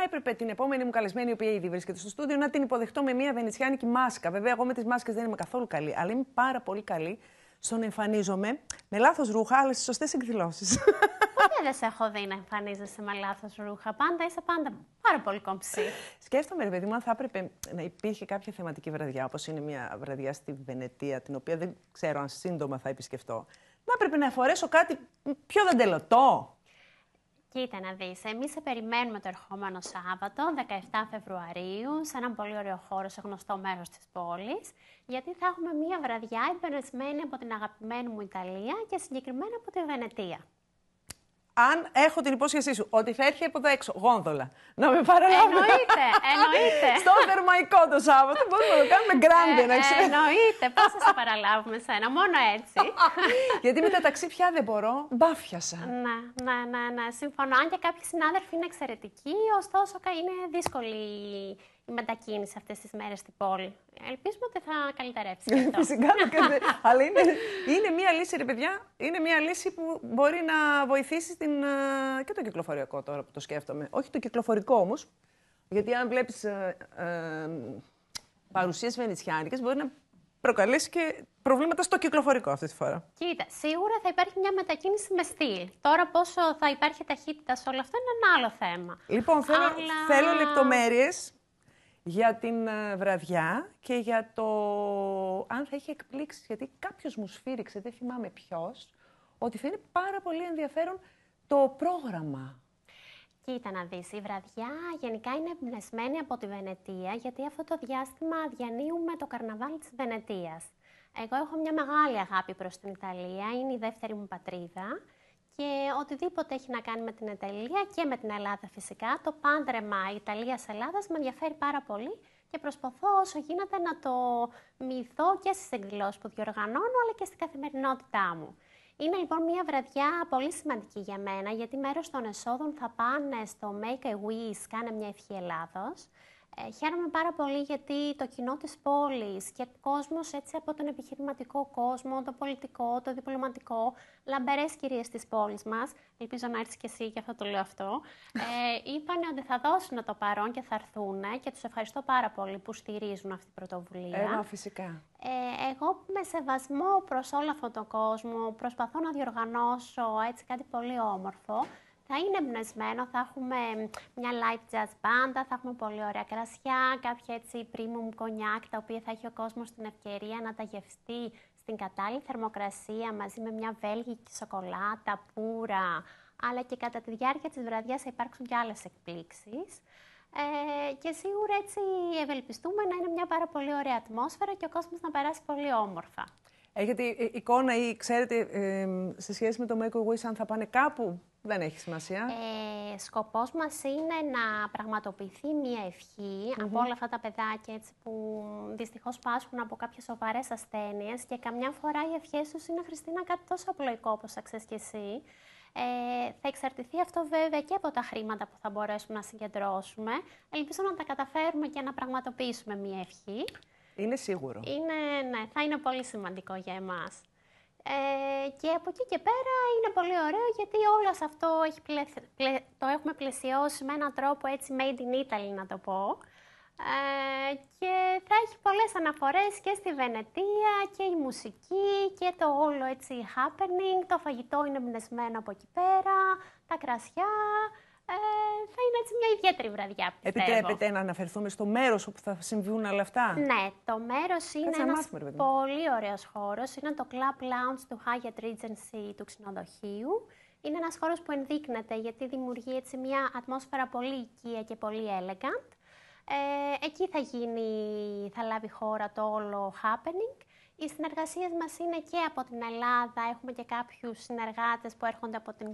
Έπρεπε την επόμενη μου καλεσμένη, η οποία ήδη βρίσκεται στο στούντιο, να την υποδεχτώ με μια βενετσιάνικη μάσκα. Βέβαια, εγώ με τις μάσκες δεν είμαι καθόλου καλή, αλλά είμαι πάρα πολύ καλή στο να εμφανίζομαι με λάθος ρούχα, αλλά στις σωστές εκδηλώσεις. Ποτέ δεν σε έχω δει να εμφανίζεσαι με λάθος ρούχα. Πάντα είσαι πάρα πολύ κομψή. Σκέφτομαι, ρε παιδί μου, αν θα έπρεπε να υπήρχε κάποια θεματική βραδιά, όπως είναι μια βραδιά στη Βενετία, την οποία δεν ξέρω αν σύντομα θα επισκεφτώ, να έπρεπε να φορέσω κάτι πιο δαντελωτό. Κοίτα να δεις, εμείς σε περιμένουμε το ερχόμενο Σάββατο, 17 Φεβρουαρίου, σε έναν πολύ ωραίο χώρο, σε γνωστό μέρος της πόλης, γιατί θα έχουμε μια βραδιά εμπνευσμένη από την αγαπημένη μου Ιταλία και συγκεκριμένα από τη Βενετία. Αν έχω την υπόσχεσή σου ότι θα έρχεται από εδώ έξω γόνδολα να με παραλάβει. Εννοείται. Στο Θερμαϊκό το Σάββατο μπορούμε να το κάνουμε γκράντε, να ξέρεις. Εννοείται. Πώς θα σε παραλάβουμε σένα, μόνο έτσι. Γιατί με τα ταξί πια δεν μπορώ, μπάφιασα. Ναι, συμφωνώ. Αν και κάποιοι συνάδελφοι είναι εξαιρετικοί, ωστόσο είναι δύσκολη η μετακίνηση αυτές τις μέρες στην πόλη. Ελπίζουμε ότι θα καλυτερεύσει και αυτό. Φυσικά, αλλά είναι μια λύση, ρε παιδιά, είναι μια λύση που μπορεί να βοηθήσει και το κυκλοφοριακό τώρα που το σκέφτομαι. Όχι το κυκλοφορικό όμως, γιατί αν βλέπεις παρουσίες βενετσιάνικες μπορεί να προκαλέσει και προβλήματα στο κυκλοφορικό αυτή τη φορά. Κοίτα, σίγουρα θα υπάρχει μια μετακίνηση με στυλ. Τώρα πόσο θα υπάρχει ταχύτητα σε όλο αυτό είναι ένα άλλο θέμα. Λοιπόν, θέλω λεπτομέρειες για την βραδιά και για το αν θα έχει εκπλήξεις, γιατί κάποιος μου σφύριξε, δεν θυμάμαι ποιος, ότι θα είναι πάρα πολύ ενδιαφέρον το πρόγραμμα. Κοίτα να δεις, η βραδιά γενικά είναι εμπνευσμένη από τη Βενετία, γιατί αυτό το διάστημα διανύουμε το καρναβάλι της Βενετίας. Εγώ έχω μια μεγάλη αγάπη προς την Ιταλία, είναι η δεύτερη μου πατρίδα. Και οτιδήποτε έχει να κάνει με την Ιταλία και με την Ελλάδα φυσικά, το πάντρεμα Ιταλίας-Ελλάδας με ενδιαφέρει πάρα πολύ και προσπαθώ όσο γίνεται να το μυθώ και στις εκδηλώσεις που διοργανώνω, αλλά και στην καθημερινότητά μου. Είναι λοιπόν μια βραδιά πολύ σημαντική για μένα, γιατί μέρος των εσόδων θα πάνε στο Make a Wish, κάνε μια ευχή Ελλάδος. Χαίρομαι πάρα πολύ γιατί το κοινό της πόλης και κόσμος έτσι από τον επιχειρηματικό κόσμο, το πολιτικό, το διπλωματικό, λαμπερές κυρίες της πόλης μας, ελπίζω να έρθεις και εσύ και αυτό το λέω αυτό, είπαν ότι θα δώσουν το παρόν και θα έρθουν και τους ευχαριστώ πάρα πολύ που στηρίζουν αυτή την πρωτοβουλία. Φυσικά. Εγώ με σεβασμό προς όλο αυτόν τον κόσμο προσπαθώ να διοργανώσω έτσι κάτι πολύ όμορφο. Θα είναι εμπνευσμένο, θα έχουμε μια live jazz μπάντα, θα έχουμε πολύ ωραία κρασιά, κάποια έτσι premium κονιάκ, τα οποία θα έχει ο κόσμος την ευκαιρία να τα γευστεί στην κατάλληλη θερμοκρασία μαζί με μια βέλγικη σοκολάτα, πουρα, αλλά και κατά τη διάρκεια της βραδιάς θα υπάρξουν και άλλες εκπλήξεις. Και σίγουρα έτσι ευελπιστούμε να είναι μια πάρα πολύ ωραία ατμόσφαιρα και ο κόσμος να περάσει πολύ όμορφα. Έχετε εικόνα ή ξέρετε σε σχέση με το Make a Wish αν θα πάνε κάπου? Δεν έχει σημασία. Σκοπός μας είναι να πραγματοποιηθεί μια ευχή από όλα αυτά τα παιδάκια έτσι, που δυστυχώς πάσχουν από κάποιες σοβαρές ασθένειες και καμιά φορά οι ευχές τους είναι, Χριστίνα, κάτι τόσο απλοϊκό όπως θα ξέρεις και εσύ. Θα εξαρτηθεί αυτό βέβαια και από τα χρήματα που θα μπορέσουμε να συγκεντρώσουμε. Ελπίζω να τα καταφέρουμε και να πραγματοποιήσουμε μια ευχή. Είναι σίγουρο. Ναι, θα είναι πολύ σημαντικό για εμάς. Και από εκεί και πέρα είναι πολύ ωραίο γιατί όλο αυτό το έχουμε πλαισιώσει με έναν τρόπο έτσι made in Italy να το πω. Και θα έχει πολλές αναφορές και στη Βενετία και η μουσική και το όλο έτσι happening. Το φαγητό είναι εμπνευσμένο από εκεί πέρα, τα κρασιά. Θα είναι έτσι μια ιδιαίτερη βραδιά, πιστεύω. Επιτρέπετε να αναφερθούμε στο μέρος όπου θα συμβούν όλα αυτά? Ναι, το μέρος είναι ένας πολύ ωραίος χώρος. Είναι το Club Lounge του Hyatt Regency του ξενοδοχείου. Είναι ένας χώρος που ενδείκνεται γιατί δημιουργεί έτσι μια ατμόσφαιρα πολύ οικία και πολύ elegant. Εκεί θα λάβει χώρα το όλο happening. Οι συνεργασίες μας είναι και από την Ελλάδα. Έχουμε και κάποιους συνεργάτες που έρχονται από την